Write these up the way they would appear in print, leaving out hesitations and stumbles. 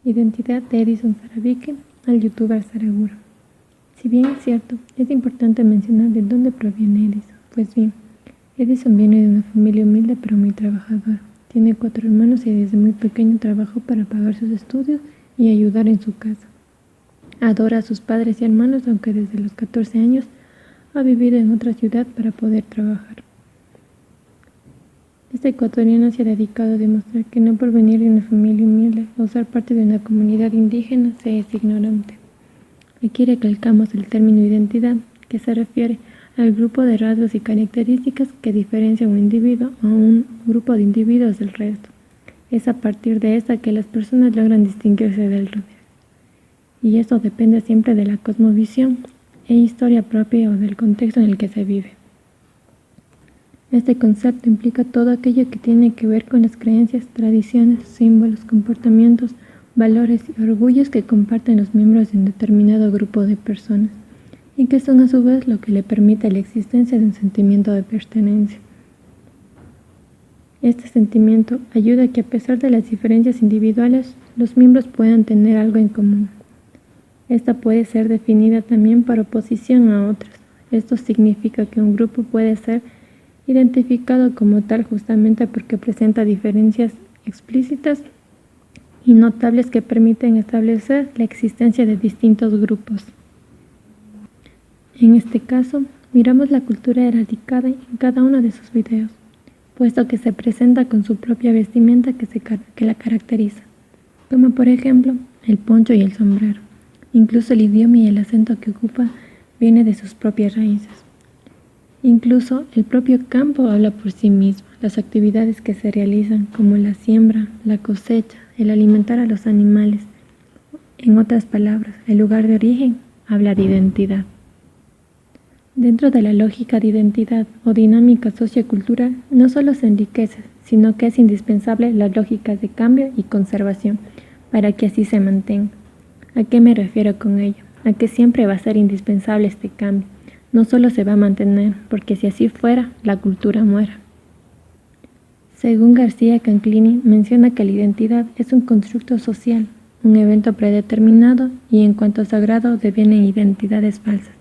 Identidad de Edison Saravique al youtuber Saraguro. Si bien es cierto, es importante mencionar de dónde proviene Edison. Pues bien, Edison viene de una familia humilde pero muy trabajadora. Tiene 4 hermanos y desde muy pequeño trabajó para pagar sus estudios y ayudar en su casa. Adora a sus padres y hermanos, aunque desde los 14 años ha vivido en otra ciudad para poder trabajar. Este ecuatoriano se ha dedicado a demostrar que no por venir de una familia humilde o ser parte de una comunidad indígena se es ignorante. Aquí recalcamos el término identidad, que se refiere al grupo de rasgos y características que diferencian a un individuo o a un grupo de individuos del resto. Es a partir de esta que las personas logran distinguirse del resto. Y esto depende siempre de la cosmovisión e historia propia o del contexto en el que se vive. Este concepto implica todo aquello que tiene que ver con las creencias, tradiciones, símbolos, comportamientos, valores y orgullos que comparten los miembros de un determinado grupo de personas y que son a su vez lo que le permite la existencia de un sentimiento de pertenencia. Este sentimiento ayuda a que a pesar de las diferencias individuales, los miembros puedan tener algo en común. Esta puede ser definida también por oposición a otras. Esto significa que un grupo puede ser identificado como tal justamente porque presenta diferencias explícitas y notables que permiten establecer la existencia de distintos grupos. En este caso, miramos la cultura erradicada en cada uno de sus videos, puesto que se presenta con su propia vestimenta que la caracteriza, como por ejemplo el poncho y el sombrero. Incluso el idioma y el acento que ocupa viene de sus propias raíces. Incluso el propio campo habla por sí mismo. Las actividades que se realizan, como la siembra, la cosecha, el alimentar a los animales. En otras palabras, el lugar de origen habla de identidad. Dentro de la lógica de identidad o dinámica sociocultural, no solo se enriquece, sino que es indispensable las lógicas de cambio y conservación para que así se mantenga. ¿A qué me refiero con ello? A que siempre va a ser indispensable este cambio. No solo se va a mantener, porque si así fuera, la cultura muera. Según García Canclini, menciona que la identidad es un constructo social, un evento predeterminado y en cuanto sagrado devienen identidades falsas,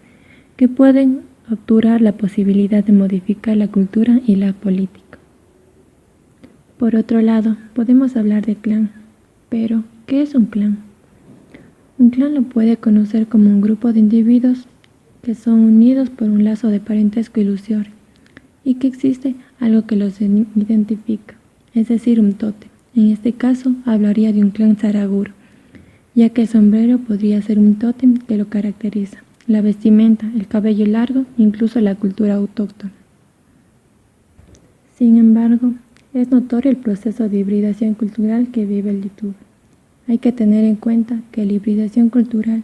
que pueden obturar la posibilidad de modificar la cultura y la política. Por otro lado, podemos hablar de clan. Pero, ¿qué es un clan? Un clan lo puede conocer como un grupo de individuos que son unidos por un lazo de parentesco ilusorio y que existe algo que los identifica, es decir, un tótem. En este caso, hablaría de un clan Saraguro, ya que el sombrero podría ser un tótem que lo caracteriza, la vestimenta, el cabello largo, incluso la cultura autóctona. Sin embargo, es notorio el proceso de hibridación cultural que vive el YouTube. Hay que tener en cuenta que la hibridación cultural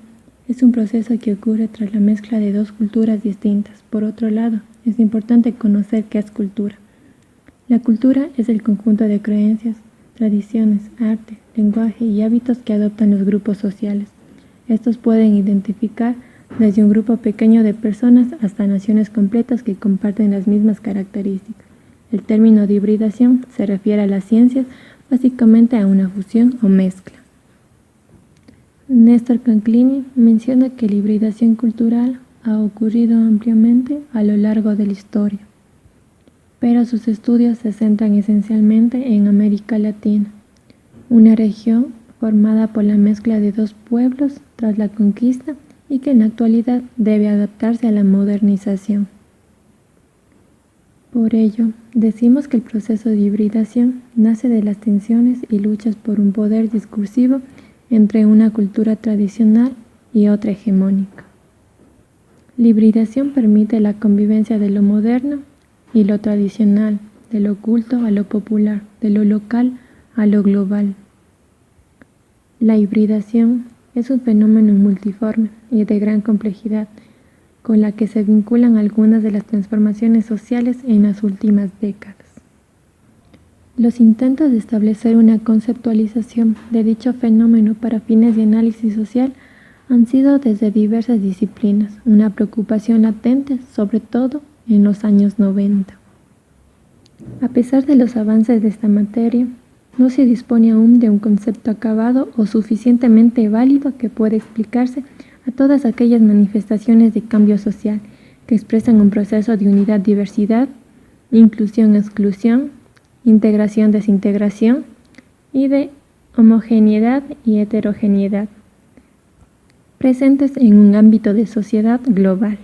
es un proceso que ocurre tras la mezcla de dos culturas distintas. Por otro lado, es importante conocer qué es cultura. La cultura es el conjunto de creencias, tradiciones, arte, lenguaje y hábitos que adoptan los grupos sociales. Estos pueden identificar desde un grupo pequeño de personas hasta naciones completas que comparten las mismas características. El término de hibridación se refiere a las ciencias, básicamente a una fusión o mezcla. Néstor Canclini menciona que la hibridación cultural ha ocurrido ampliamente a lo largo de la historia, pero sus estudios se centran esencialmente en América Latina, una región formada por la mezcla de dos pueblos tras la conquista y que en la actualidad debe adaptarse a la modernización. Por ello, decimos que el proceso de hibridación nace de las tensiones y luchas por un poder discursivo entre una cultura tradicional y otra hegemónica. La hibridación permite la convivencia de lo moderno y lo tradicional, de lo culto a lo popular, de lo local a lo global. La hibridación es un fenómeno multiforme y de gran complejidad, con la que se vinculan algunas de las transformaciones sociales en las últimas décadas. Los intentos de establecer una conceptualización de dicho fenómeno para fines de análisis social han sido desde diversas disciplinas, una preocupación latente, sobre todo en los años 90. A pesar de los avances de esta materia, no se dispone aún de un concepto acabado o suficientemente válido que pueda explicarse a todas aquellas manifestaciones de cambio social que expresan un proceso de unidad-diversidad, inclusión-exclusión, integración-desintegración y de homogeneidad y heterogeneidad, presentes en un ámbito de sociedad global.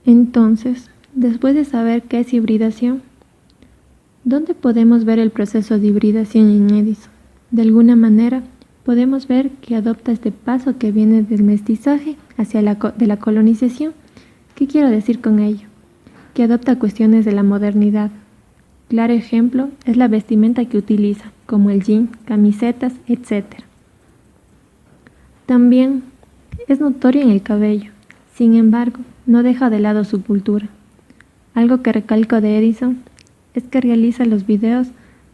Entonces, después de saber qué es hibridación, ¿dónde podemos ver el proceso de hibridación en Edison? De alguna manera, podemos ver que adopta este paso que viene del mestizaje hacia de la colonización. ¿Qué quiero decir con ello? Que adopta cuestiones de la modernidad. Claro ejemplo es la vestimenta que utiliza, como el jean, camisetas, etc. También es notorio en el cabello. Sin embargo, no deja de lado su cultura. Algo que recalco de Edison es que realiza los videos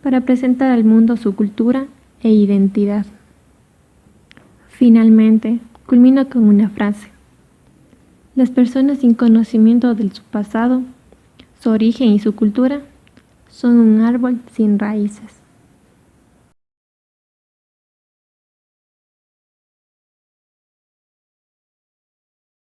para presentar al mundo su cultura e identidad. Finalmente, culmino con una frase. Las personas sin conocimiento de su pasado, su origen y su cultura son un árbol sin raíces.